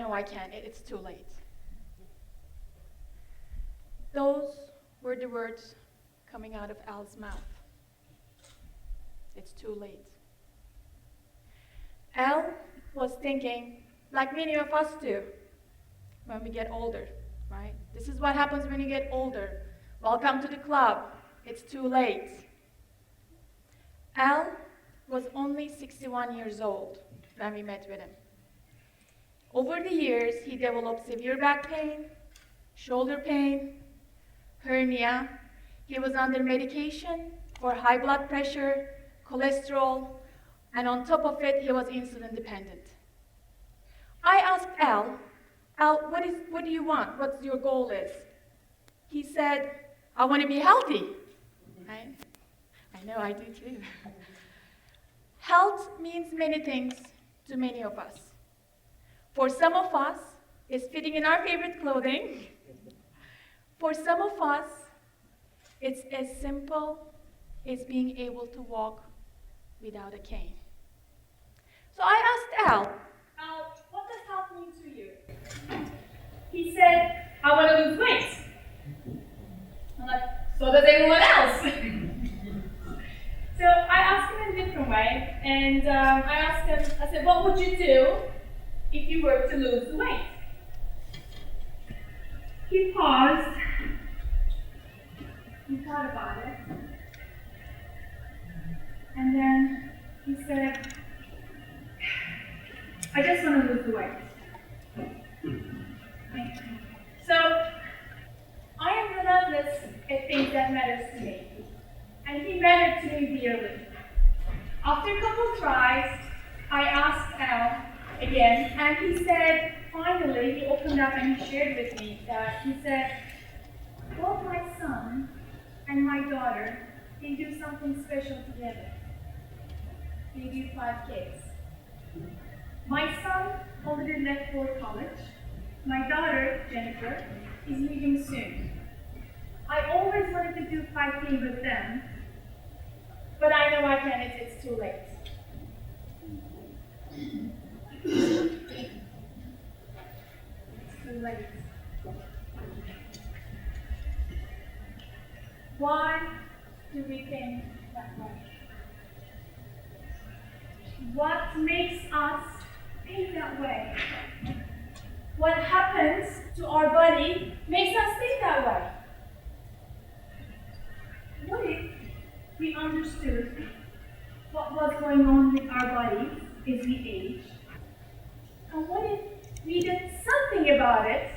know I can't, it's too late. Those were the words coming out of Al's mouth. It's too late. Al was thinking, like many of us do, when we get older, right? This is what happens when you get older. Welcome to the club. It's too late. Al was only 61 years old when we met with him. Over the years, he developed severe back pain, shoulder pain, hernia. He was under medication for high blood pressure, cholesterol, and on top of it, he was insulin dependent. I asked Al, what do you want? What's your goal is? He said, I want to be healthy. I know, I do too. Health means many things to many of us. For some of us, it's fitting in our favorite clothing. For some of us, it's as simple as being able to walk without a cane. So I asked Al, what does health mean to you? He said, I want to lose weight. I'm like, so does everyone else. So I asked him in a different way, and I asked him, I said, what would you do if you were to lose weight? He paused. He thought about it. And then he said, I just want to lose the weight. So I am relentless at things that matters to me. And he mattered to me dearly. After a couple tries, I asked Al again, and he said, finally, he opened up and he shared with me that he said, both my son and my daughter, they do something special together. They do 5 kids. My son already left for college. My daughter, Jennifer, is leaving soon. I always wanted to do 5K with them, but I know I can't, it's too late. It's too late. Why do we think that way? What makes us think that way? What happens to our body makes us think that way? What if we understood what was going on with our bodies as we age? And what if we did something about it?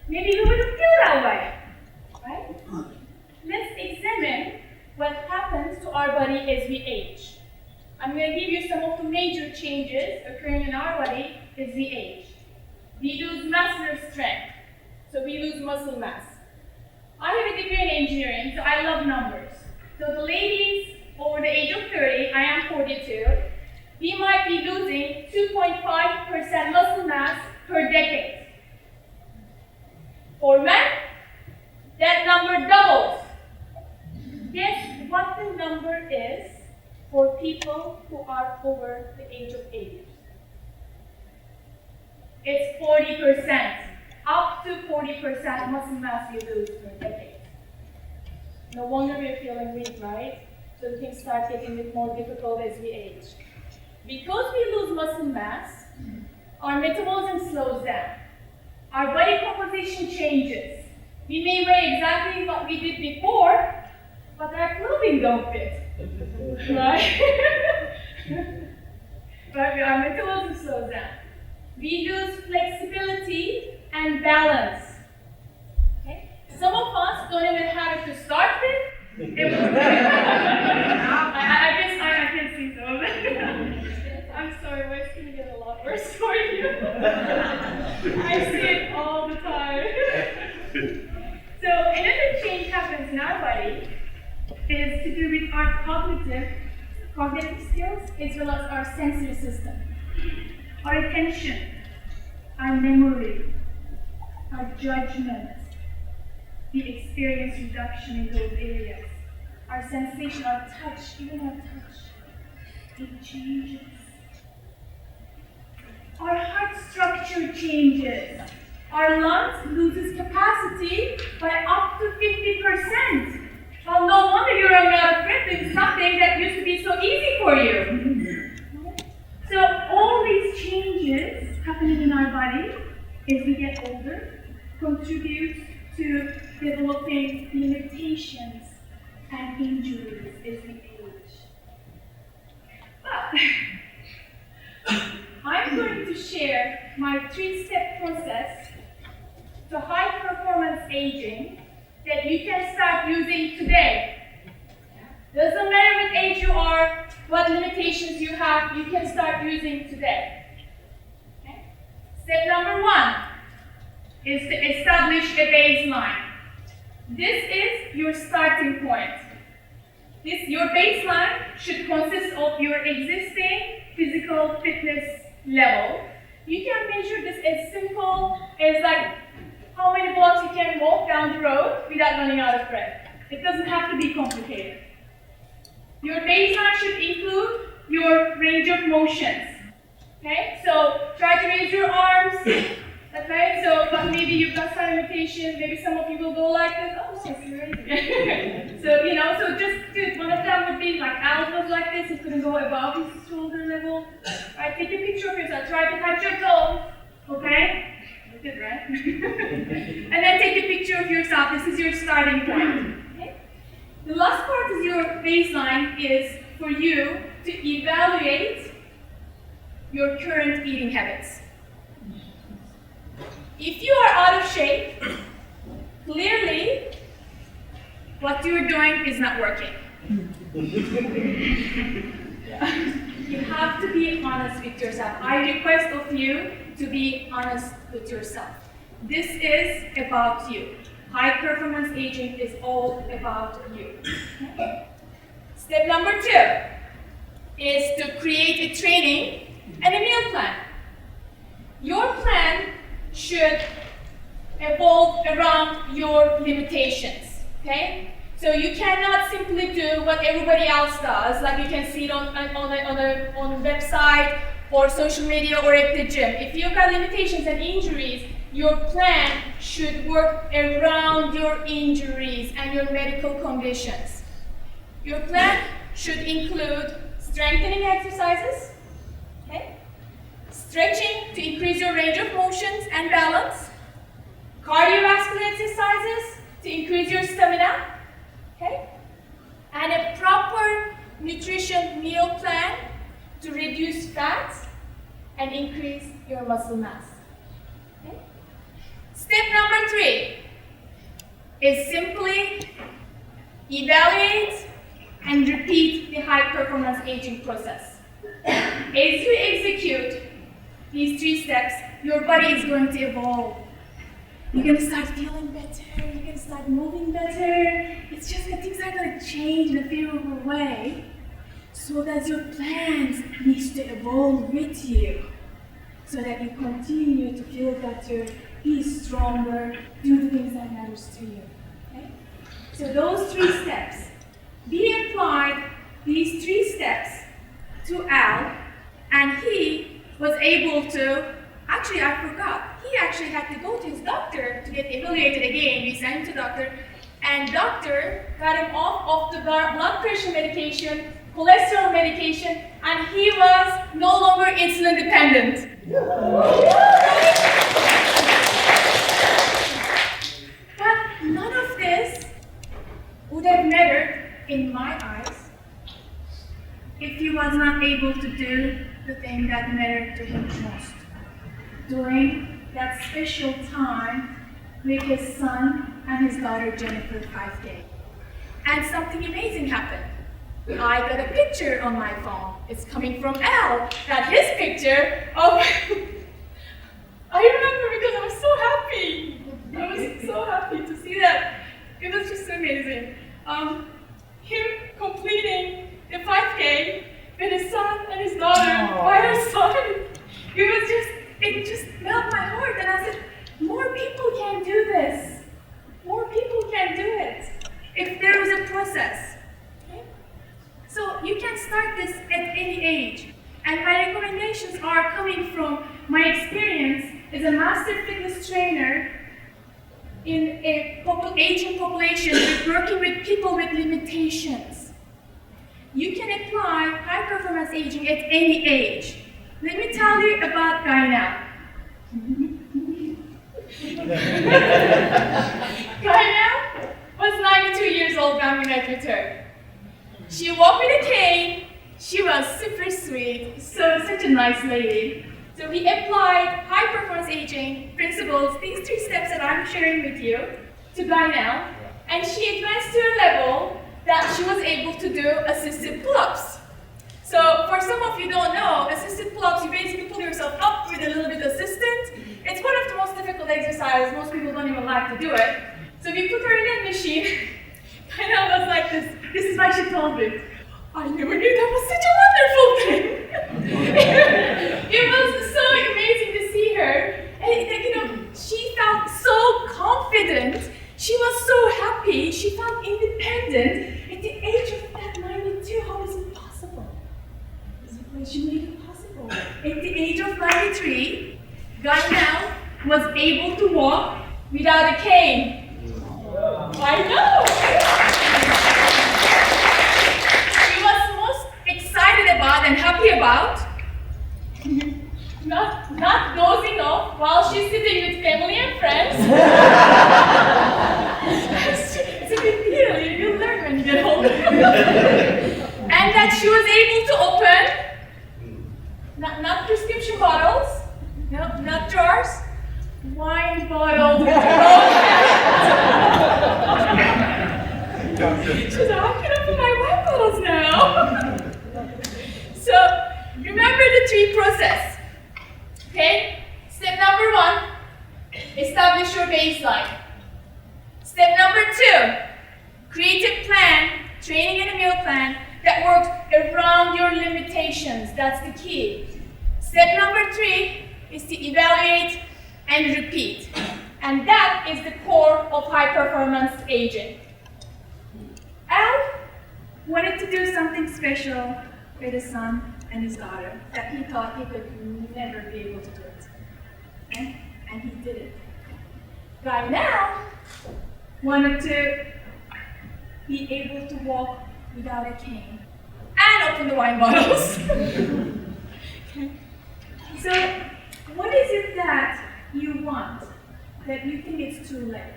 Maybe we wouldn't feel that way, right? Let's examine what happens to our body as we age. I'm going to give you some of the major changes occurring in our body as we age. We lose muscular strength, so we lose muscle mass. I have a degree in engineering, so I love numbers. So the ladies over the age of 30, I am 42, we might be losing 2.5% muscle mass per decade. For men, that number doubles. Guess what the number is for people who are over the age of 80? It's 40%. Up to 40% muscle mass you lose per decade. No wonder we're feeling weak, right? So things start getting a bit more difficult as we age. Because we lose muscle mass, our metabolism slows down. Our body composition changes. We may weigh exactly what we did before, but our clothing don't fit. Right? But our metabolism slows down. We lose flexibility and balance. Okay? Some of us don't even have it to start with. I guess I can see some of it. I'm sorry, my skin gets a lot worse for you. I see it all the time. So another change happens in our body is to do with our cognitive skills as well as our sensory system. Our attention, our memory, our judgment, we experience reduction in those areas. Our sensation, our touch, even our touch, it changes. our heart structure changes. Our lungs loses capacity by up to 50%. Well, no wonder you're running out of breath. It's something that used to be so easy for you. So all these changes happening in our body as we get older contribute to developing limitations and injuries as we age. But I'm going to share my 3-step process to high-performance aging that you can start using today. Doesn't matter what age you are, what limitations you have, you can start using today. Okay? Step number 1 is to establish a baseline. This is your starting point. Your baseline should consist of your existing physical fitness level. You can measure this as simple as like how many blocks you can walk down the road without running out of breath. It doesn't have to be complicated. Your baseline should include your range of motions. Okay, so try to raise your arms. Okay, so but maybe you've got some limitation. Maybe some of you will go like this. Oh, nice, you're raising. So just do one of them would be like Al was like this. He couldn't go above his shoulder level. Right, take a picture of yourself. Try to touch your toes. Okay, you did right. And then take a picture of yourself. This is your starting point. Okay? The last part is your baseline is for you to evaluate your current eating habits. If you are out of shape, clearly what you're doing is not working. You have to be honest with yourself. I request of you to be honest with yourself. This is about you. High performance aging is all about you. Okay? Step number 2 is to create a training and a meal plan. Your plan should evolve around your limitations, okay? So you cannot simply do what everybody else does, like you can see it on a website or social media or at the gym. If you've got limitations and injuries, your plan should work around your injuries and your medical conditions. Your plan should include strengthening exercises, okay? Stretching to increase your range of motions and balance, cardiovascular exercises to increase your stamina, okay? And a proper nutrition meal plan to reduce fat and increase your muscle mass. Okay? Step number 3 is simply evaluate and repeat the high performance aging process. As you execute these 3 steps, your body is going to evolve. You're going to start feeling better, you're going to start moving better. It's just that things are going to change in a favorable way. So that your plans needs to evolve with you. So that you continue to feel better, be stronger, do the things that matters to you. Okay? So those 3 steps. We applied these 3 steps to Al, and he was able to, actually I forgot, he actually had to go to his doctor to get evaluated again. We sent him to doctor, and doctor got him off of the blood pressure medication, cholesterol medication, and he was no longer insulin dependent. But none of this would have mattered in my eyes if he was not able to do the thing that mattered to him most. During that special time with his son and his daughter Jennifer 5K. And something amazing happened. I got a picture on my phone. It's coming from Al. That his picture of I remember because I was so happy. I was so happy to see that. It was just amazing. Him completing the 5K with his son and his daughter by her side. It just melted my heart, and I said, more people can do this. More people can do it if there is a process. Okay? So you can start this at any age. And my recommendations are coming from my experience as a master fitness trainer in a aging population with working with people with limitations. You can apply high-performance aging at any age. Let me tell you about Gainel. Gainel was 92 years old when we met with her. She walked with a cane. She was super sweet, such a nice lady. So we applied high-performance aging principles, these 3 steps that I'm sharing with you, to Gainel, and she advanced to a level that she was able to do assisted pull-ups. So for some of you don't know, assisted pull-ups, you basically pull yourself up with a little bit of assistance. It's one of the most difficult exercises. Most people don't even like to do it. So we put her in that machine. Gainel was like this. This is why she told me, I never knew that was such a wonderful thing. It was so amazing to see her. And she felt so confident. She was so happy. She felt independent. At the age of that 92, how is it possible? She made it possible. At the age of 93, Gainel was able to walk without a cane. I know! She was most excited about and happy about not dozing off while she's sitting with family and friends. It's a big deal, you'll learn when you get older. And that she was able to open, not prescription bottles, no, not jars, wine bottles with her own hands. She's like, I can open my wine bottles now. So, remember the 3 process. Okay? Step number 1, establish your baseline. Step number 2, create a plan, training and a meal plan that works around your limitations. That's the key. Step number 3 is to evaluate and repeat. And that is the core of high-performance aging. Al wanted to do something special with his son and his daughter that he thought he could never be able to do it. And he did it. Gainel wanted to be able to walk without a cane and open the wine bottles. Okay. So, what is it that you want that you think it's too late?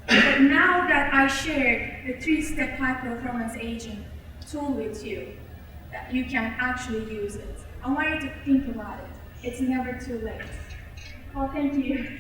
But now that I shared the 3-step high-performance aging tool with you, that you can actually use it, I want you to think about it. It's never too late. Well, thank you.